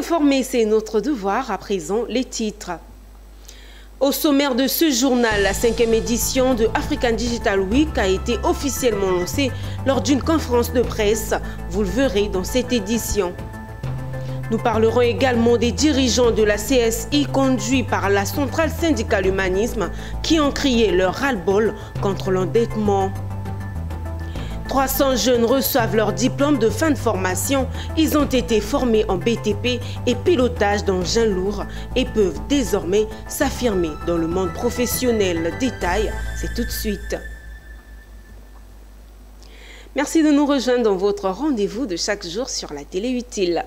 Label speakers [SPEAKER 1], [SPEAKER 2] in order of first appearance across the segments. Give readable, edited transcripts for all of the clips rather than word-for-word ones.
[SPEAKER 1] S'informer, c'est notre devoir. À présent, les titres. Au sommaire de ce journal, la 5e édition de African Digital Week a été officiellement lancée lors d'une conférence de presse. Vous le verrez dans cette édition. Nous parlerons également des dirigeants de la CSI conduits par la centrale syndicale Humanisme qui ont crié leur ras-le-bol contre l'endettement. 300 jeunes reçoivent leur diplôme de fin de formation. Ils ont été formés en BTP et pilotage d'engins lourds et peuvent désormais s'affirmer dans le monde professionnel. Détail, c'est tout de suite. Merci de nous rejoindre dans votre rendez-vous de chaque jour sur la télé utile.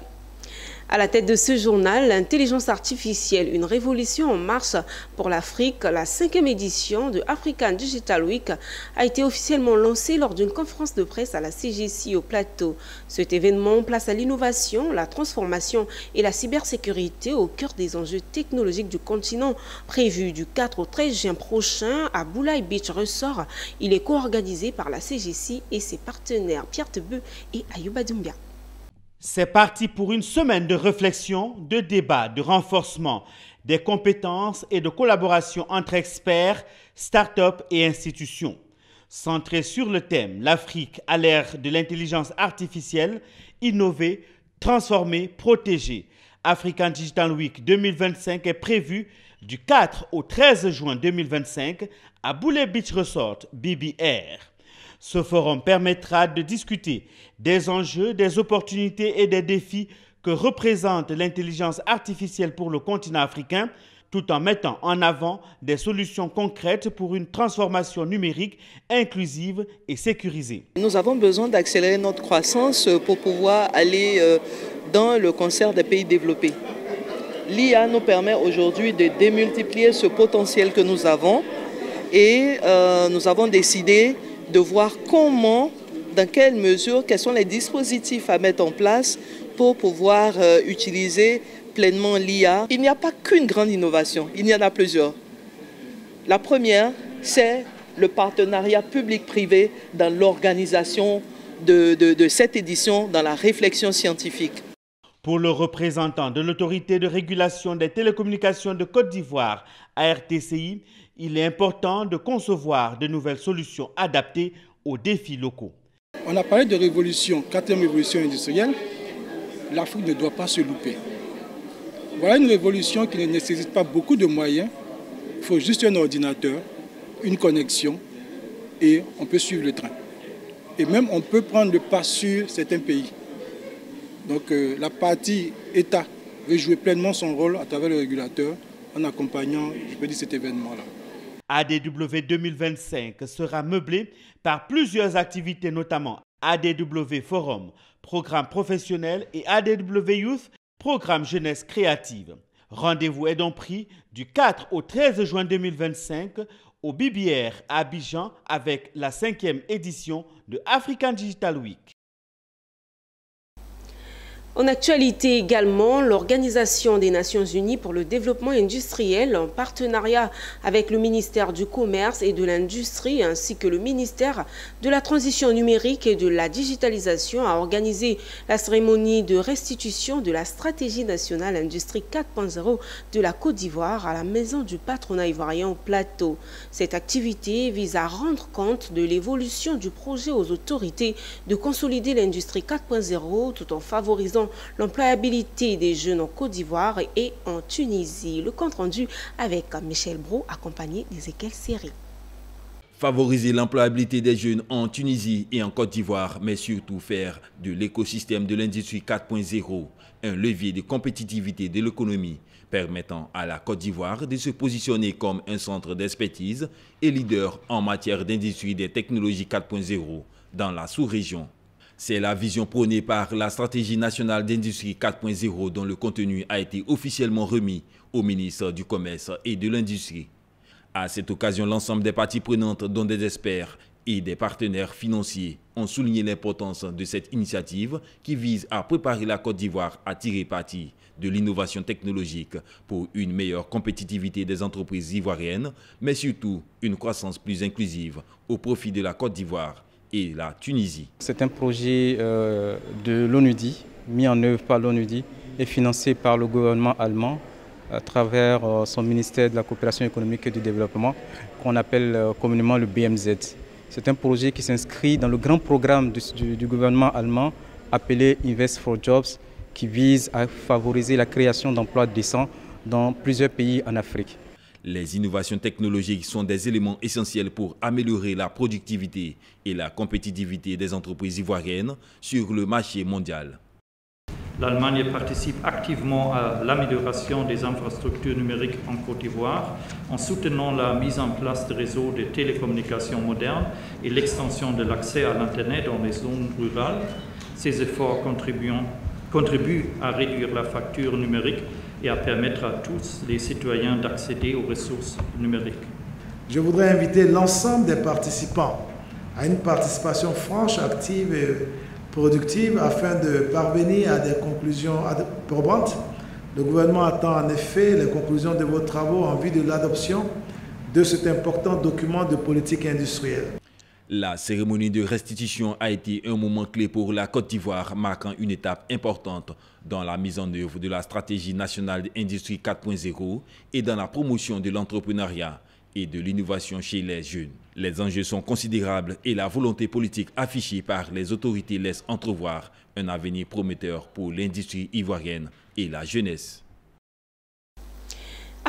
[SPEAKER 1] À la tête de ce journal, l'intelligence artificielle, une révolution en marche pour l'Afrique. La 5e édition de African Digital Week a été officiellement lancée lors d'une conférence de presse à la CGC au Plateau. Cet événement place à l'innovation, la transformation et la cybersécurité au cœur des enjeux technologiques du continent. Prévu du 4 au 13 juin prochain à Boulay Beach Resort, il est co-organisé par la CGC et ses partenaires Pierre Tebeu et Ayouba Doumbia.
[SPEAKER 2] C'est parti pour une semaine de réflexion, de débat, de renforcement des compétences et de collaboration entre experts, start-up et institutions. Centré sur le thème « L'Afrique à l'ère de l'intelligence artificielle, innover, transformer, protéger ». African Digital Week 2025 est prévu du 4 au 13 juin 2025 à Boulay Beach Resort, BBR. Ce forum permettra de discuter des enjeux, des opportunités et des défis que représente l'intelligence artificielle pour le continent africain, tout en mettant en avant des solutions concrètes pour une transformation numérique inclusive et sécurisée.
[SPEAKER 3] Nous avons besoin d'accélérer notre croissance pour pouvoir aller dans le concert des pays développés. L'IA nous permet aujourd'hui de démultiplier ce potentiel que nous avons et nous avons décidé de voir comment, dans quelle mesure, quels sont les dispositifs à mettre en place pour pouvoir utiliser pleinement l'IA. Il n'y a pas qu'une grande innovation, il y en a plusieurs. La première, c'est le partenariat public-privé dans l'organisation de cette édition, dans la réflexion scientifique.
[SPEAKER 2] Pour le représentant de l'autorité de régulation des télécommunications de Côte d'Ivoire, ARTCI, il est important de concevoir de nouvelles solutions adaptées aux défis locaux.
[SPEAKER 4] On a parlé de révolution, 4e révolution industrielle. L'Afrique ne doit pas se louper. Voilà une révolution qui ne nécessite pas beaucoup de moyens. Il faut juste un ordinateur, une connexion et on peut suivre le train. Et même on peut prendre le pas sur certains pays. Donc la partie État veut jouer pleinement son rôle à travers le régulateur en accompagnant, je peux dire, cet événement-là.
[SPEAKER 2] ADW 2025 sera meublé par plusieurs activités, notamment ADW Forum, programme professionnel, et ADW Youth, programme jeunesse créative. Rendez-vous est donc pris du 4 au 13 juin 2025 au BBR à Abidjan avec la 5e édition de African Digital Week.
[SPEAKER 1] En actualité également, l'Organisation des Nations Unies pour le développement industriel, en partenariat avec le ministère du Commerce et de l'Industrie, ainsi que le ministère de la Transition numérique et de la digitalisation, a organisé la cérémonie de restitution de la stratégie nationale Industrie 4.0 de la Côte d'Ivoire à la Maison du patronat ivoirien au Plateau. Cette activité vise à rendre compte de l'évolution du projet aux autorités de consolider l'Industrie 4.0 tout en favorisant l'employabilité des jeunes en Côte d'Ivoire et en Tunisie. Le compte rendu avec Michel Brault, accompagné d'Ezekiel Seri.
[SPEAKER 5] Favoriser l'employabilité des jeunes en Tunisie et en Côte d'Ivoire, mais surtout faire de l'écosystème de l'industrie 4.0 un levier de compétitivité de l'économie, permettant à la Côte d'Ivoire de se positionner comme un centre d'expertise et leader en matière d'industrie des technologies 4.0 dans la sous-région. C'est la vision prônée par la stratégie nationale d'industrie 4.0 dont le contenu a été officiellement remis au ministre du Commerce et de l'Industrie. À cette occasion, l'ensemble des parties prenantes, dont des experts et des partenaires financiers, ont souligné l'importance de cette initiative qui vise à préparer la Côte d'Ivoire à tirer parti de l'innovation technologique pour une meilleure compétitivité des entreprises ivoiriennes, mais surtout une croissance plus inclusive au profit de la Côte d'Ivoire et la Tunisie.
[SPEAKER 6] C'est un projet de l'ONUDI, mis en œuvre par l'ONUDI, est financé par le gouvernement allemand à travers son ministère de la coopération économique et du développement, qu'on appelle communément le BMZ. C'est un projet qui s'inscrit dans le grand programme du gouvernement allemand appelé Invest for Jobs, qui vise à favoriser la création d'emplois décents dans plusieurs pays en Afrique.
[SPEAKER 5] Les innovations technologiques sont des éléments essentiels pour améliorer la productivité et la compétitivité des entreprises ivoiriennes sur le marché mondial.
[SPEAKER 7] L'Allemagne participe activement à l'amélioration des infrastructures numériques en Côte d'Ivoire en soutenant la mise en place de réseaux de télécommunications modernes et l'extension de l'accès à l'Internet dans les zones rurales. Ces efforts contribuent à réduire la facture numérique et à permettre à tous les citoyens d'accéder aux ressources numériques.
[SPEAKER 8] Je voudrais inviter l'ensemble des participants à une participation franche, active et productive afin de parvenir à des conclusions probantes. Le gouvernement attend en effet les conclusions de vos travaux en vue de l'adoption de cet important document de politique industrielle.
[SPEAKER 5] La cérémonie de restitution a été un moment clé pour la Côte d'Ivoire, marquant une étape importante dans la mise en œuvre de la stratégie nationale d'industrie 4.0 et dans la promotion de l'entrepreneuriat et de l'innovation chez les jeunes. Les enjeux sont considérables et la volonté politique affichée par les autorités laisse entrevoir un avenir prometteur pour l'industrie ivoirienne et la jeunesse.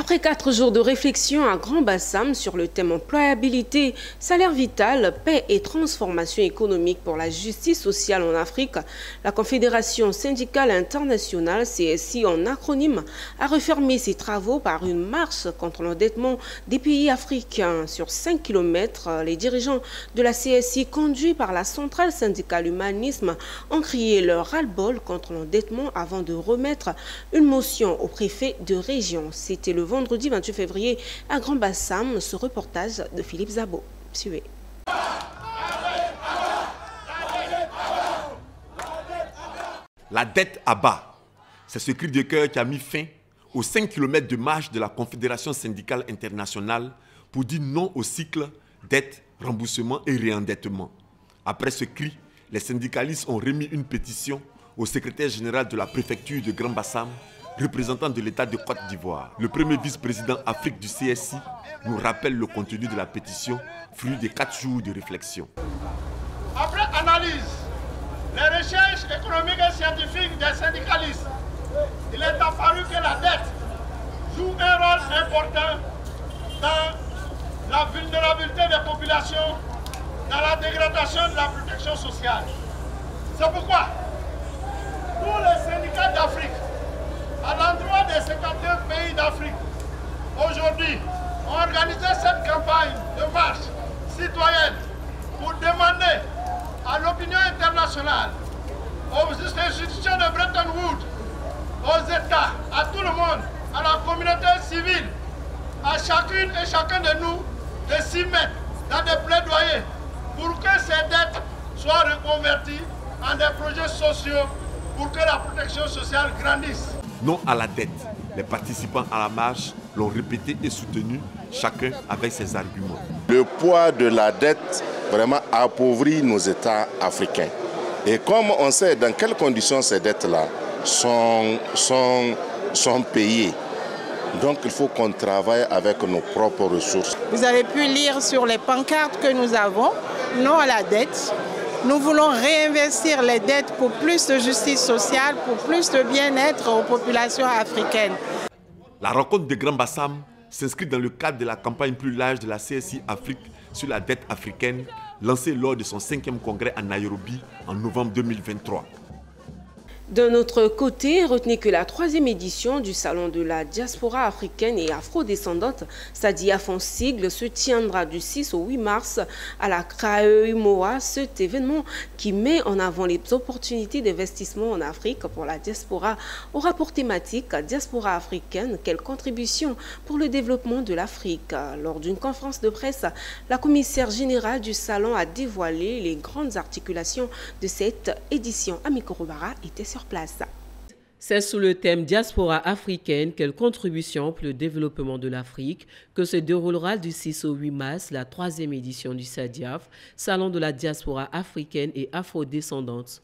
[SPEAKER 1] Après 4 jours de réflexion à Grand-Bassam sur le thème employabilité, salaire vital, paix et transformation économique pour la justice sociale en Afrique, la Confédération syndicale internationale, CSI en acronyme, a refermé ses travaux par une marche contre l'endettement des pays africains. Sur 5 km, les dirigeants de la CSI, conduits par la centrale syndicale humanisme, ont crié leur ras-le-bol contre l'endettement avant de remettre une motion au préfet de région. C'était le vendredi 28 février à Grand-Bassam, ce reportage de Philippe Zabo. Suivez.
[SPEAKER 9] La dette à bas, c'est ce cri de cœur qui a mis fin aux 5 km de marche de la Confédération syndicale internationale pour dire non au cycle dette, remboursement et réendettement. Après ce cri, les syndicalistes ont remis une pétition au secrétaire général de la préfecture de Grand-Bassam, représentant de l'État de Côte d'Ivoire. Le premier vice-président Afrique du CSI nous rappelle le contenu de la pétition, fruit de 4 jours de réflexion.
[SPEAKER 10] Après analyse, les recherches économiques et scientifiques des syndicalistes, il est apparu que la dette joue un rôle important dans la vulnérabilité des populations, dans la dégradation de la protection sociale. C'est pourquoi tous les syndicats d'Afrique, à l'endroit des 52 pays d'Afrique, aujourd'hui, ont organisé cette campagne de marche citoyenne pour demander à l'opinion internationale, aux institutions de Bretton Woods, aux États, à tout le monde, à la communauté civile, à chacune et chacun de nous, de s'y mettre dans des plaidoyers pour que ces dettes soient reconverties en des projets sociaux pour que la protection sociale grandisse.
[SPEAKER 9] Non à la dette. Les participants à la marche l'ont répété et soutenu, chacun avec ses arguments.
[SPEAKER 11] Le poids de la dette vraiment appauvrit nos États africains. Et comme on sait dans quelles conditions ces dettes-là sont payées, donc il faut qu'on travaille avec nos propres ressources.
[SPEAKER 12] Vous avez pu lire sur les pancartes que nous avons, non à la dette. Nous voulons réinvestir les dettes pour plus de justice sociale, pour plus de bien-être aux populations africaines.
[SPEAKER 9] La rencontre de Grand-Bassam s'inscrit dans le cadre de la campagne plus large de la CSI Afrique sur la dette africaine, lancée lors de son 5e congrès à Nairobi en novembre 2023.
[SPEAKER 1] D'un autre côté, retenez que la 3e édition du Salon de la diaspora africaine et afrodescendante, SADIAF en sigle, se tiendra du 6 au 8 mars à la CRAEUMOA. Cet événement qui met en avant les opportunités d'investissement en Afrique pour la diaspora aura pour thématique Diaspora africaine, quelle contribution pour le développement de l'Afrique. Lors d'une conférence de presse, la commissaire générale du Salon a dévoilé les grandes articulations de cette édition. Amiko Robara était sur place.
[SPEAKER 13] C'est sous le thème Diaspora africaine, quelle contribution pour le développement de l'Afrique que se déroulera du 6 au 8 mars la 3e édition du SADIAF, Salon de la diaspora africaine et afrodescendante.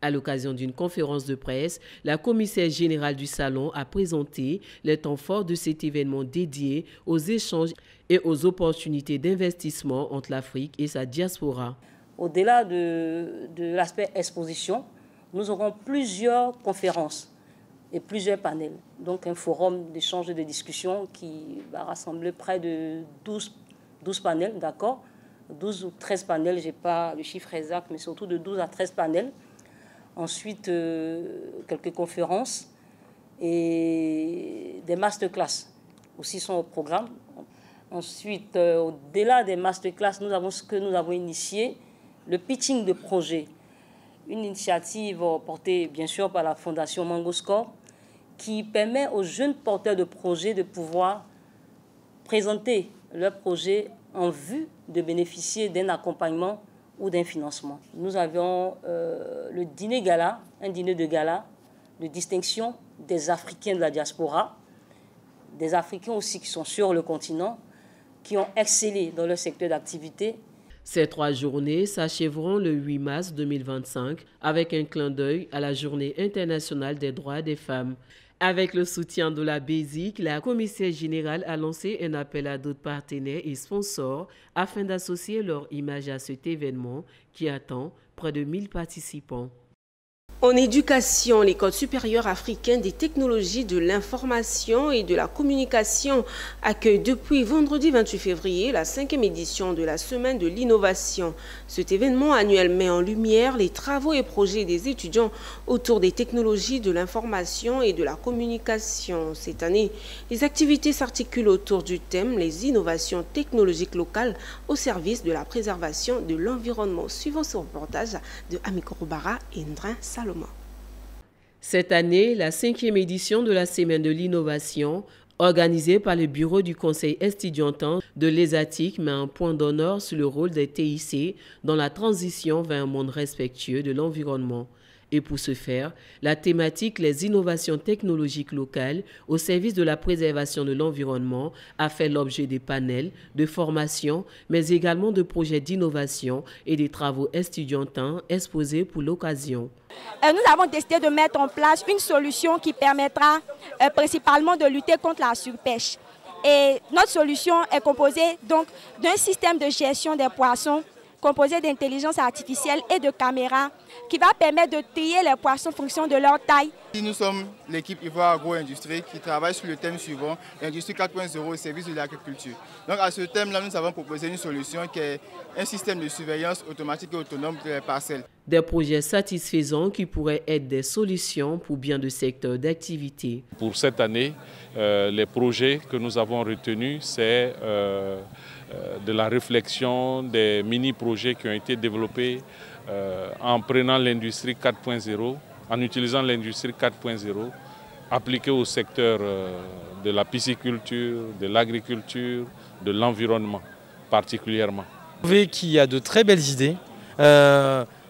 [SPEAKER 13] À l'occasion d'une conférence de presse, la commissaire générale du Salon a présenté les temps forts de cet événement dédié aux échanges et aux opportunités d'investissement entre l'Afrique et sa diaspora.
[SPEAKER 14] Au-delà de l'aspect exposition, nous aurons plusieurs conférences et plusieurs panels. Donc un forum d'échange et de discussion qui va rassembler près de 12 panels, d'accord, 12 ou 13 panels, je n'ai pas le chiffre exact, mais surtout de 12 à 13 panels. Ensuite, quelques conférences et des masterclass aussi sont au programme. Ensuite, au-delà des masterclass, nous avons ce que nous avons initié, le pitching de projet. Une initiative portée bien sûr par la Fondation Mangoscore qui permet aux jeunes porteurs de projets de pouvoir présenter leurs projets en vue de bénéficier d'un accompagnement ou d'un financement. Nous avions le dîner gala, un dîner de gala de distinction des Africains de la diaspora, des Africains aussi qui sont sur le continent, qui ont excellé dans leur secteur d'activité.
[SPEAKER 13] Ces 3 journées s'achèveront le 8 mars 2025 avec un clin d'œil à la Journée internationale des droits des femmes. Avec le soutien de la BESIC, la commissaire générale a lancé un appel à d'autres partenaires et sponsors afin d'associer leur image à cet événement qui attend près de 1000 participants.
[SPEAKER 1] En éducation, l'École supérieure africaine des technologies de l'information et de la communication accueille depuis vendredi 28 février la 5e édition de la Semaine de l'innovation. Cet événement annuel met en lumière les travaux et projets des étudiants autour des technologies de l'information et de la communication. Cette année, les activités s'articulent autour du thème « Les innovations technologiques locales au service de la préservation de l'environnement ». Suivant ce reportage de Amiko Roubara et Ndrin Salomon.
[SPEAKER 13] Cette année, la 5e édition de la Semaine de l'innovation, organisée par le bureau du Conseil estudiantin de l'ESATIC, met un point d'honneur sur le rôle des TIC dans la transition vers un monde respectueux de l'environnement. Et pour ce faire, la thématique « Les innovations technologiques locales au service de la préservation de l'environnement » a fait l'objet des panels, de formations, mais également de projets d'innovation et des travaux estudiantins exposés pour l'occasion.
[SPEAKER 15] Nous avons décidé de mettre en place une solution qui permettra principalement de lutter contre la surpêche. Et notre solution est composée donc d'un système de gestion des poissons composé d'intelligence artificielle et de caméras qui va permettre de trier les poissons en fonction de leur taille.
[SPEAKER 16] Nous sommes l'équipe Ivoire Agro-Industrie qui travaille sur le thème suivant, l'industrie 4.0 au service de l'agriculture. Donc à ce thème-là, nous avons proposé une solution qui est un système de surveillance automatique et autonome des parcelles.
[SPEAKER 13] Des projets satisfaisants qui pourraient être des solutions pour bien de secteurs d'activité.
[SPEAKER 17] Pour cette année, les projets que nous avons retenus, c'est de la réflexion des mini-projets qui ont été développés en prenant l'industrie 4.0, en utilisant l'industrie 4.0 appliquée au secteur de la pisciculture, de l'agriculture, de l'environnement particulièrement.
[SPEAKER 18] Vous trouvez qu'il y a de très belles idées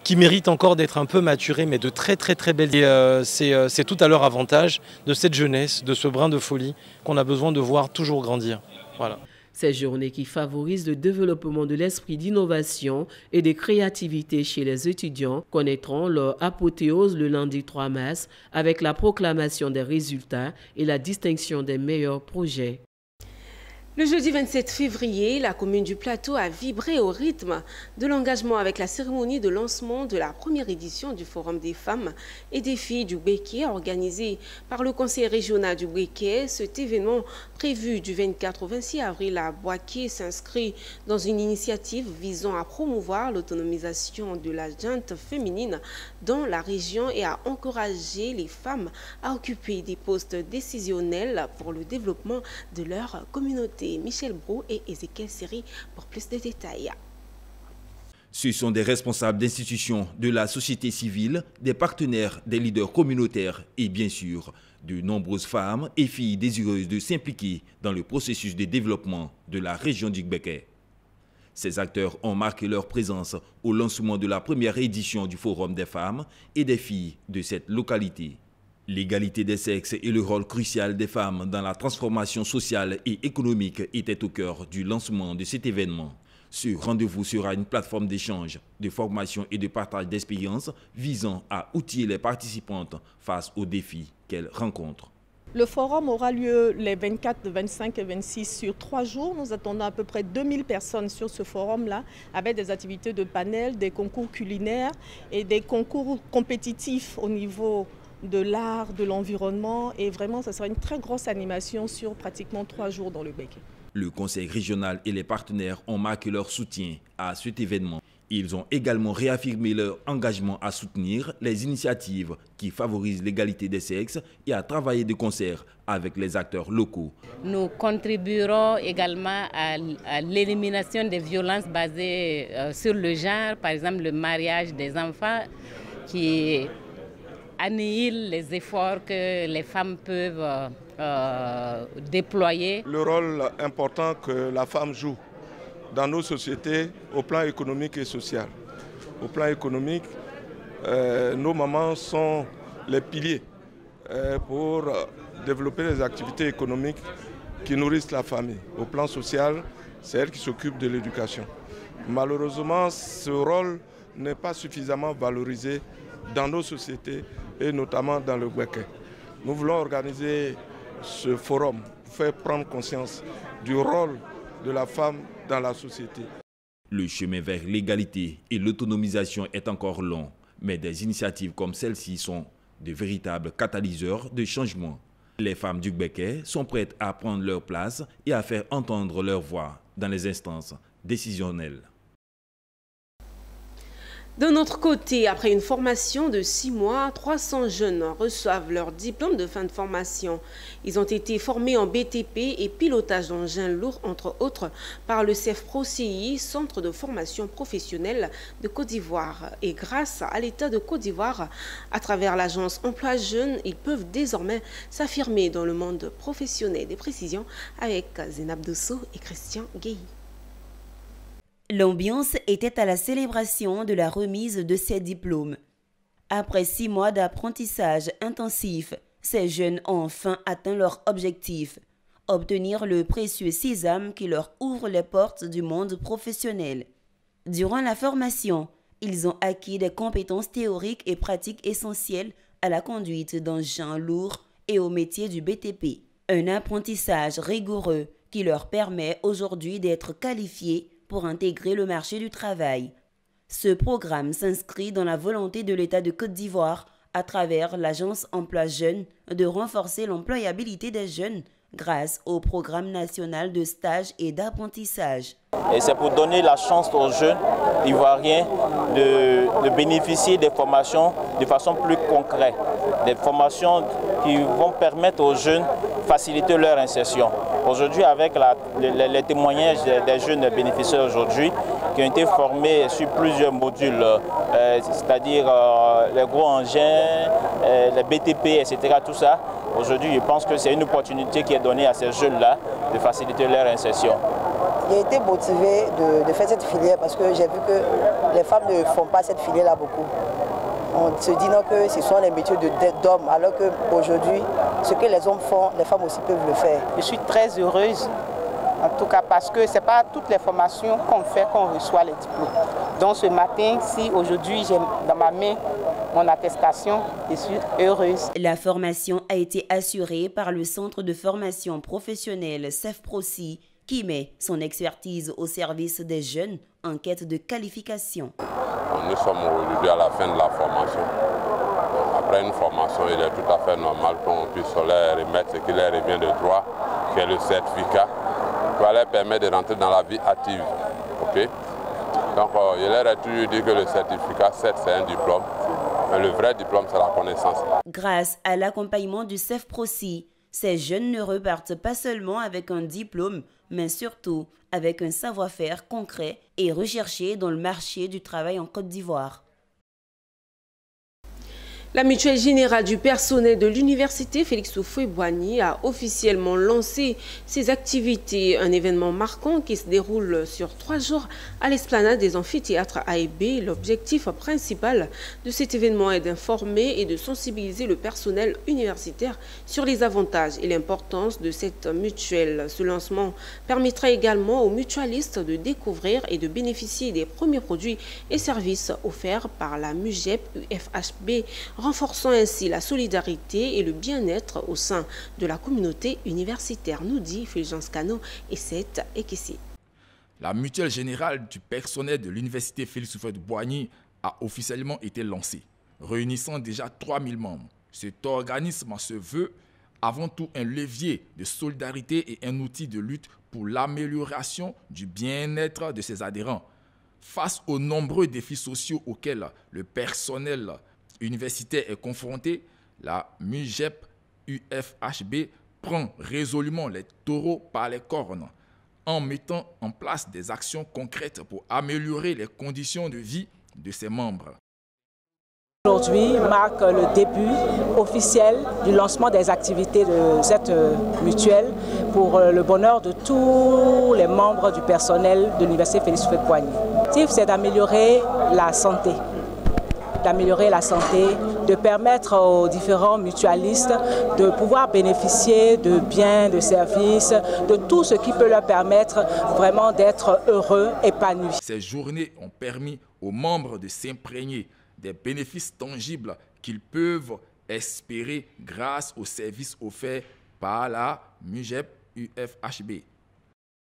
[SPEAKER 18] qui méritent encore d'être un peu maturées, mais de très belles idées. C'est tout à leur avantage de cette jeunesse, de ce brin de folie qu'on a besoin de voir toujours grandir. Voilà.
[SPEAKER 13] Ces journées qui favorisent le développement de l'esprit d'innovation et de créativité chez les étudiants connaîtront leur apothéose le lundi 3 mars avec la proclamation des résultats et la distinction des meilleurs projets.
[SPEAKER 1] Le jeudi 27 février, la commune du Plateau a vibré au rythme de l'engagement avec la cérémonie de lancement de la première édition du Forum des femmes et des filles du Béquet organisé par le Conseil régional du Béquet. Cet événement prévu du 24 au 26 avril à Boaké s'inscrit dans une initiative visant à promouvoir l'autonomisation de la gente féminine dans la région et à encourager les femmes à occuper des postes décisionnels pour le développement de leur communauté. Michel Brou et Ezekiel Seri pour plus de détails.
[SPEAKER 5] Ce sont des responsables d'institutions de la société civile, des partenaires, des leaders communautaires et bien sûr de nombreuses femmes et filles désireuses de s'impliquer dans le processus de développement de la région du Béquet. Ces acteurs ont marqué leur présence au lancement de la première édition du Forum des femmes et des filles de cette localité. L'égalité des sexes et le rôle crucial des femmes dans la transformation sociale et économique étaient au cœur du lancement de cet événement. Ce rendez-vous sera une plateforme d'échange, de formation et de partage d'expériences visant à outiller les participantes face aux défis qu'elles rencontrent.
[SPEAKER 19] Le forum aura lieu les 24, 25 et 26 sur 3 jours. Nous attendons à peu près 2000 personnes sur ce forum-là, avec des activités de panel, des concours culinaires et des concours compétitifs au niveau de l'art, de l'environnement. Et vraiment, ce sera une très grosse animation sur pratiquement 3 jours dans le Bégué.
[SPEAKER 5] Le conseil régional et les partenaires ont marqué leur soutien à cet événement. Ils ont également réaffirmé leur engagement à soutenir les initiatives qui favorisent l'égalité des sexes et à travailler de concert avec les acteurs locaux.
[SPEAKER 20] Nous contribuerons également à l'élimination des violences basées sur le genre, par exemple le mariage des enfants qui annihile les efforts que les femmes peuvent déployer.
[SPEAKER 21] Le rôle important que la femme joue dans nos sociétés au plan économique et social. Au plan économique, nos mamans sont les piliers pour développer les activités économiques qui nourrissent la famille. Au plan social, c'est elles qui s'occupent de l'éducation. Malheureusement, ce rôle n'est pas suffisamment valorisé dans nos sociétés et notamment dans le Bégué. Nous voulons organiser ce forum pour faire prendre conscience du rôle de la femme dans la société.
[SPEAKER 5] Le chemin vers l'égalité et l'autonomisation est encore long, mais des initiatives comme celle-ci sont de véritables catalyseurs de changement. Les femmes du Bégué sont prêtes à prendre leur place et à faire entendre leur voix dans les instances décisionnelles.
[SPEAKER 1] D'un autre côté, après une formation de 6 mois, 300 jeunes reçoivent leur diplôme de fin de formation. Ils ont été formés en BTP et pilotage d'engins lourds, entre autres, par le CEFPRO-CI, Centre de formation professionnelle de Côte d'Ivoire. Et grâce à l'État de Côte d'Ivoire, à travers l'agence Emploi Jeunes, ils peuvent désormais s'affirmer dans le monde professionnel. Des précisions avec Zénab Dosso et Christian Guéhi.
[SPEAKER 22] L'ambiance était à la célébration de la remise de ces diplômes. Après 6 mois d'apprentissage intensif, ces jeunes ont enfin atteint leur objectif, obtenir le précieux sésame qui leur ouvre les portes du monde professionnel. Durant la formation, ils ont acquis des compétences théoriques et pratiques essentielles à la conduite d'engins lourds et au métier du BTP. Un apprentissage rigoureux qui leur permet aujourd'hui d'être qualifiés pour intégrer le marché du travail. Ce programme s'inscrit dans la volonté de l'État de Côte d'Ivoire, à travers l'agence Emploi Jeunes, de renforcer l'employabilité des jeunes grâce au programme national de stage et d'apprentissage.
[SPEAKER 23] Et c'est pour donner la chance aux jeunes ivoiriens de bénéficier des formations de façon plus concrète, des formations qui vont permettre aux jeunes de faciliter leur insertion. Aujourd'hui, avec les témoignages des jeunes bénéficiaires aujourd'hui, qui ont été formés sur plusieurs modules, c'est-à-dire les gros engins, les BTP, etc., tout ça, aujourd'hui, je pense que c'est une opportunité qui est donnée à ces jeunes-là de faciliter leur insertion.
[SPEAKER 24] J'ai été motivée de faire cette filière parce que j'ai vu que les femmes ne font pas cette filière-là beaucoup. On se dit non que ce sont les métiers d'hommes, alors qu'aujourd'hui, ce que les hommes font, les femmes aussi peuvent le faire.
[SPEAKER 12] Je suis très heureuse, en tout cas parce que ce n'est pas toutes les formations qu'on fait qu'on reçoit les diplômes. Donc ce matin, si aujourd'hui j'ai dans ma main mon attestation, je suis heureuse.
[SPEAKER 22] La formation a été assurée par le Centre de formation professionnelle CEFPRO-CI, qui met son expertise au service des jeunes en quête de qualification.
[SPEAKER 25] Nous sommes aujourd'hui à la fin de la formation. Après une formation, il est tout à fait normal qu'on puisse leur remettre ce qui leur revient de droit, qui est le certificat, qui va leur permettre de rentrer dans la vie active. Okay? Donc, je leur ai toujours dit que le certificat, certes, c'est un diplôme, mais le vrai diplôme, c'est la connaissance.
[SPEAKER 22] Grâce à l'accompagnement du CEFPRO-CI, ces jeunes ne repartent pas seulement avec un diplôme, mais surtout avec un savoir-faire concret et recherché dans le marché du travail en Côte d'Ivoire.
[SPEAKER 1] La mutuelle générale du personnel de l'université Félix Houphouët-Boigny a officiellement lancé ses activités. Un événement marquant qui se déroule sur 3 jours à l'esplanade des amphithéâtres A et B. L'objectif principal de cet événement est d'informer et de sensibiliser le personnel universitaire sur les avantages et l'importance de cette mutuelle. Ce lancement permettra également aux mutualistes de découvrir et de bénéficier des premiers produits et services offerts par la MUGEP UFHB, renforçant ainsi la solidarité et le bien-être au sein de la communauté universitaire, nous dit Fulgence Cano et Seth Ekessi.
[SPEAKER 2] La mutuelle générale du personnel de l'université Félix Houphouët-Boigny a officiellement été lancée, réunissant déjà 3000 membres. Cet organisme se veut avant tout un levier de solidarité et un outil de lutte pour l'amélioration du bien-être de ses adhérents. Face aux nombreux défis sociaux auxquels le personnel universitaire est confronté, la MUGEP UFHB prend résolument les taureaux par les cornes en mettant en place des actions concrètes pour améliorer les conditions de vie de ses membres.
[SPEAKER 3] Aujourd'hui marque le début officiel du lancement des activités de cette mutuelle pour le bonheur de tous les membres du personnel de l'université Félix Houphouët-Boigny. L'objectif, c'est d'améliorer la santé. De permettre aux différents mutualistes de pouvoir bénéficier de biens, de services, de tout ce qui peut leur permettre vraiment d'être heureux, épanouis.
[SPEAKER 2] Ces journées ont permis aux membres de s'imprégner des bénéfices tangibles qu'ils peuvent espérer grâce aux services offerts par la MUGEP UFHB.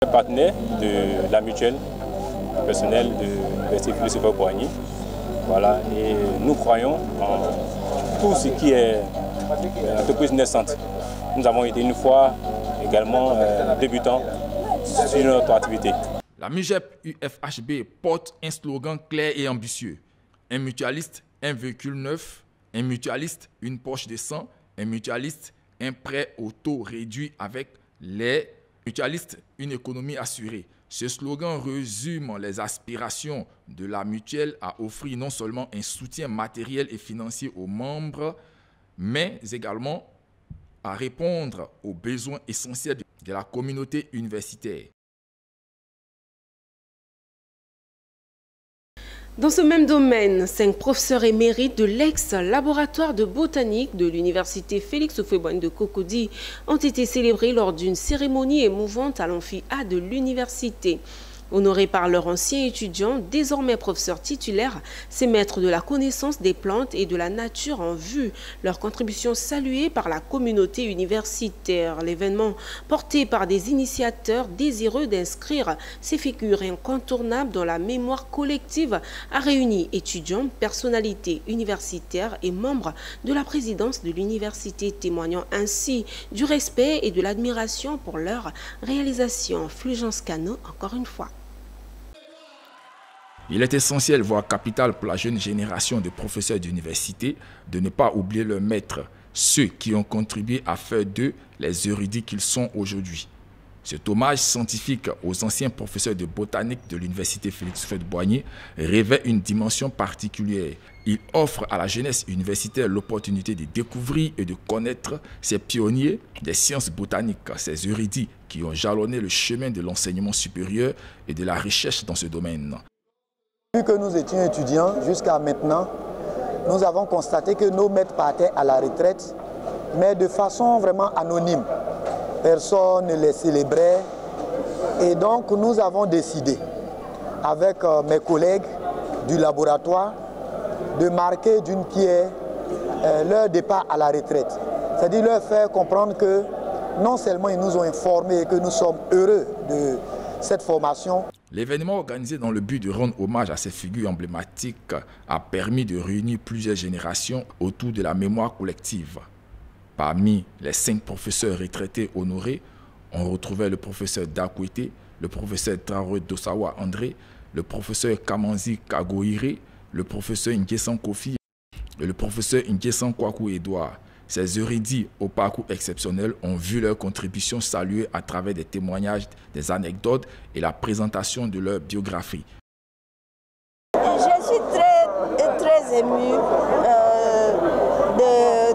[SPEAKER 4] Partenaire de la mutuelle personnelle de l'université Félix Houphouët-Boigny. Voilà, et nous croyons en tout ce qui est entreprise naissante. Nous avons été une fois également débutants sur notre activité.
[SPEAKER 2] La MUGEP UFHB porte un slogan clair et ambitieux. Un mutualiste, un véhicule neuf, un mutualiste, une poche de sang, un mutualiste, un prêt au taux réduit avec les mutualistes, une économie assurée. Ce slogan résume les aspirations de la mutuelle à offrir non seulement un soutien matériel et financier aux membres, mais également à répondre aux besoins essentiels de la communauté universitaire.
[SPEAKER 1] Dans ce même domaine, 5 professeurs émérites de l'ex-laboratoire de botanique de l'université Félix Houphouët-Boigny de Cocody ont été célébrés lors d'une cérémonie émouvante à l'amphi A de l'université. Honorés par leurs anciens étudiants, désormais professeurs titulaires, ces maîtres de la connaissance des plantes et de la nature ont vu leur contribution saluée par la communauté universitaire. L'événement, porté par des initiateurs désireux d'inscrire ces figures incontournables dans la mémoire collective, a réuni étudiants, personnalités universitaires et membres de la présidence de l'université, témoignant ainsi du respect et de l'admiration pour leur réalisation. Fulgence Cano, encore une fois.
[SPEAKER 2] Il est essentiel, voire capital pour la jeune génération de professeurs d'université, de ne pas oublier leurs maîtres, ceux qui ont contribué à faire d'eux les érudits qu'ils sont aujourd'hui. Cet hommage scientifique aux anciens professeurs de botanique de l'université Félix Houphouët-Boigny revêt une dimension particulière. Il offre à la jeunesse universitaire l'opportunité de découvrir et de connaître ces pionniers des sciences botaniques, ces érudits qui ont jalonné le chemin de l'enseignement supérieur et de la recherche dans ce domaine.
[SPEAKER 6] Depuis que nous étions étudiants jusqu'à maintenant, nous avons constaté que nos maîtres partaient à la retraite, mais de façon vraiment anonyme. Personne ne les célébrait. Et donc nous avons décidé, avec mes collègues du laboratoire, de marquer d'une pierre leur départ à la retraite. C'est-à-dire leur faire comprendre que non seulement ils nous ont informés et que nous sommes heureux de cette formation.
[SPEAKER 2] L'événement organisé dans le but de rendre hommage à ces figures emblématiques a permis de réunir plusieurs générations autour de la mémoire collective. Parmi les 5 professeurs retraités honorés, on retrouvait le professeur Dakwete, le professeur Traoré Dosawa André, le professeur Kamanzi Kagoire, le professeur Ngesan Kofi et le professeur Ngesan Kwaku Edouard. Ces érudits au parcours exceptionnel ont vu leur contribution saluée à travers des témoignages, des anecdotes et la présentation de leur biographie.
[SPEAKER 24] Je suis très émue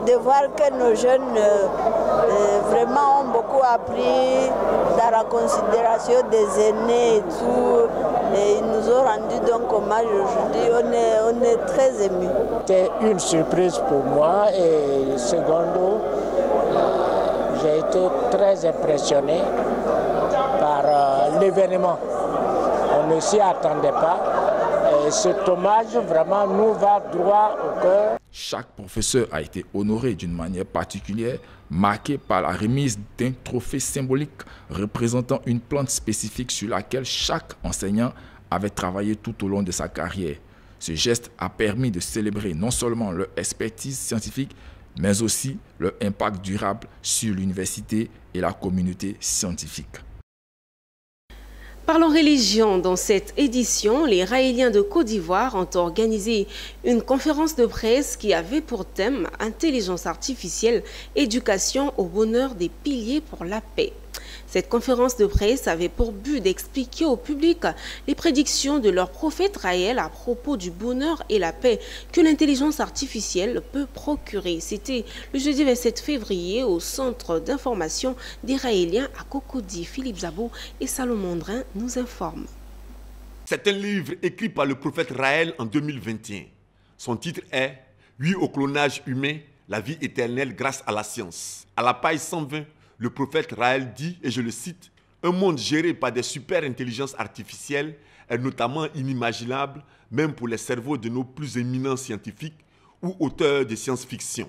[SPEAKER 7] de voir que nos jeunes vraiment ont beaucoup appris dans la considération des aînés et tout. Et ils nous ont rendu donc hommage aujourd'hui. On est très émus.
[SPEAKER 8] C'était une surprise pour moi et secondo, j'ai été très impressionné par l'événement. On ne s'y attendait pas. Et cet hommage vraiment nous va droit au cœur.
[SPEAKER 2] Chaque professeur a été honoré d'une manière particulière, marquée par la remise d'un trophée symbolique représentant une plante spécifique sur laquelle chaque enseignant avait travaillé tout au long de sa carrière. Ce geste a permis de célébrer non seulement leur expertise scientifique, mais aussi leur impact durable sur l'université et la communauté scientifique.
[SPEAKER 1] Parlons religion. Dans cette édition, les Raéliens de Côte d'Ivoire ont organisé une conférence de presse qui avait pour thème « Intelligence artificielle, éducation au bonheur des piliers pour la paix ». Cette conférence de presse avait pour but d'expliquer au public les prédictions de leur prophète Raël à propos du bonheur et la paix que l'intelligence artificielle peut procurer. C'était le jeudi 27 février au centre d'information des Raéliens à Cocody. Philippe Zabou et Salomon Drin nous informent.
[SPEAKER 9] C'est un livre écrit par le prophète Raël en 2021. Son titre est « Oui au clonage humain, la vie éternelle grâce à la science ». À la page 120, le prophète Raël dit, et je le cite, « Un monde géré par des super-intelligences artificielles est notamment inimaginable, même pour les cerveaux de nos plus éminents scientifiques ou auteurs de science-fiction. »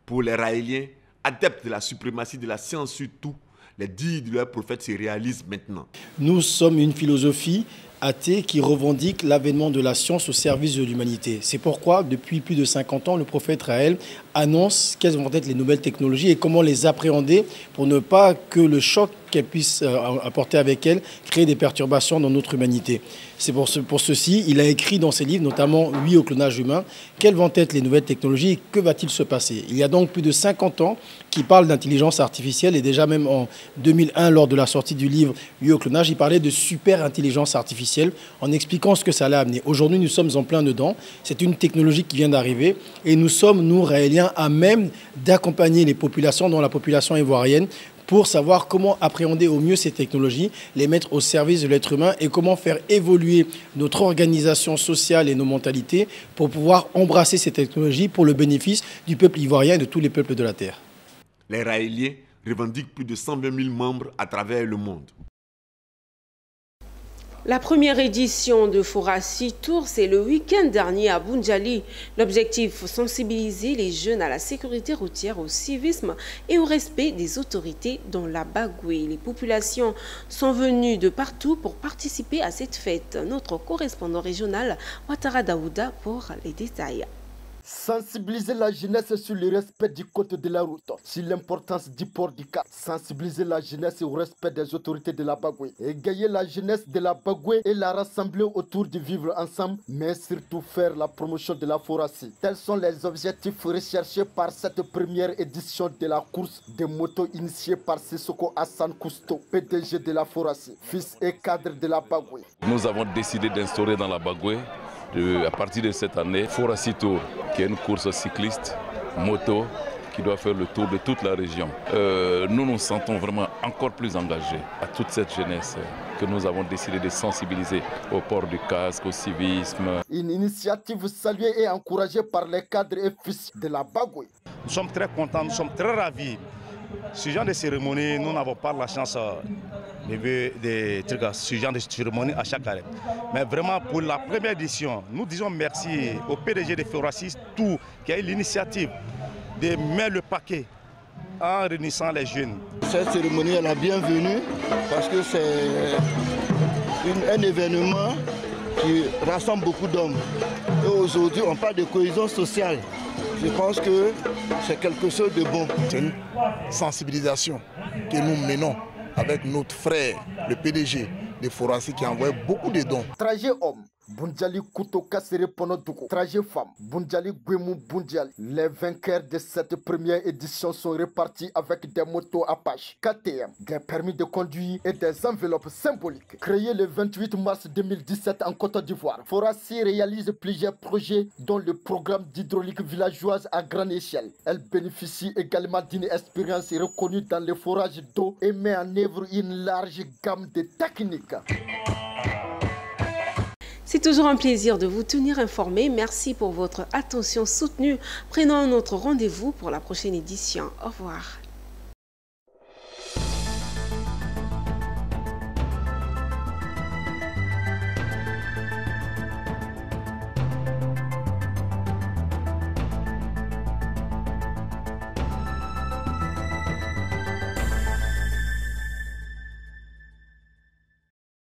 [SPEAKER 9] Pour les Raéliens, adeptes de la suprématie de la science sur tout, les dires de leur prophète se réalisent maintenant.
[SPEAKER 10] Nous sommes une philosophie athée qui revendique l'avènement de la science au service de l'humanité. C'est pourquoi, depuis plus de 50 ans, le prophète Raël annonce quelles vont être les nouvelles technologies et comment les appréhender pour ne pas que le choc qu'elles puissent apporter avec elles crée des perturbations dans notre humanité. C'est pour ceci, il a écrit dans ses livres, notamment « Oui au clonage humain », quelles vont être les nouvelles technologies et que va-t-il se passer. Il y a donc plus de 50 ans qu'il parle d'intelligence artificielle et déjà même en 2001, lors de la sortie du livre « Oui au clonage », il parlait de super intelligence artificielle en expliquant ce que ça allait amener. Aujourd'hui, nous sommes en plein dedans. C'est une technologie qui vient d'arriver et nous sommes, nous, Raéliens, à même d'accompagner les populations, dont la population ivoirienne, pour savoir comment appréhender au mieux ces technologies, les mettre au service de l'être humain et comment faire évoluer notre organisation sociale et nos mentalités pour pouvoir embrasser ces technologies pour le bénéfice du peuple ivoirien et de tous les peuples de la Terre.
[SPEAKER 9] Les Raéliens revendiquent plus de 120 000 membres à travers le monde.
[SPEAKER 1] La première édition de Forassi Tour, c'est le week-end dernier à Boundjali. L'objectif, sensibiliser les jeunes à la sécurité routière, au civisme et au respect des autorités dans la Bagoué. Les populations sont venues de partout pour participer à cette fête. Notre correspondant régional, Ouattara Daouda, pour les détails.
[SPEAKER 11] Sensibiliser la jeunesse sur le respect du code de la route, sur l'importance du port du casque, sensibiliser la jeunesse au respect des autorités de la Bagoué, égayer la jeunesse de la Bagoué et la rassembler autour de vivre ensemble, mais surtout faire la promotion de la Forassi. Tels sont les objectifs recherchés par cette première édition de la course des motos initiée par Sissoko Hassan Cousteau, PDG de la Forassi, fils et cadre de la Bagoué.
[SPEAKER 26] Nous avons décidé d'instaurer dans la Bagoué, à partir de cette année, Forassi Tour, qui est une course cycliste, moto, qui doit faire le tour de toute la région. Nous nous sentons vraiment encore plus engagés à toute cette jeunesse que nous avons décidé de sensibiliser au port du casque, au civisme.
[SPEAKER 11] Une initiative saluée et encouragée par les cadres et fils de la Bagoué.
[SPEAKER 27] Nous sommes très contents, nous sommes très ravis. Ce genre de cérémonie, nous n'avons pas la chance de ce genre de cérémonie à chaque année. Mais vraiment, pour la première édition, nous disons merci au PDG de Forassi Tour qui a eu l'initiative de mettre le paquet en réunissant les jeunes.
[SPEAKER 11] Cette cérémonie est la bienvenue parce que c'est un événement qui rassemble beaucoup d'hommes. Et aujourd'hui, on parle de cohésion sociale. Je pense que c'est quelque chose de bon.
[SPEAKER 28] C'est une sensibilisation que nous menons avec notre frère, le PDG de Forassi, qui envoie beaucoup de dons.
[SPEAKER 11] Trajet homme, Bundjali Kouto Kassere Ponodouko, trajet femme, Bundjali Gwemou Bundjali. Les vainqueurs de cette première édition sont répartis avec des motos Apache, KTM, des permis de conduire et des enveloppes symboliques. Créé le 28 mars 2017 en Côte d'Ivoire, Forassi réalise plusieurs projets dont le programme d'hydraulique villageoise à grande échelle. Elle bénéficie également d'une expérience reconnue dans le forage d'eau et met en œuvre une large gamme de techniques.
[SPEAKER 1] C'est toujours un plaisir de vous tenir informé. Merci pour votre attention soutenue. Prenons notre rendez-vous pour la prochaine édition. Au revoir.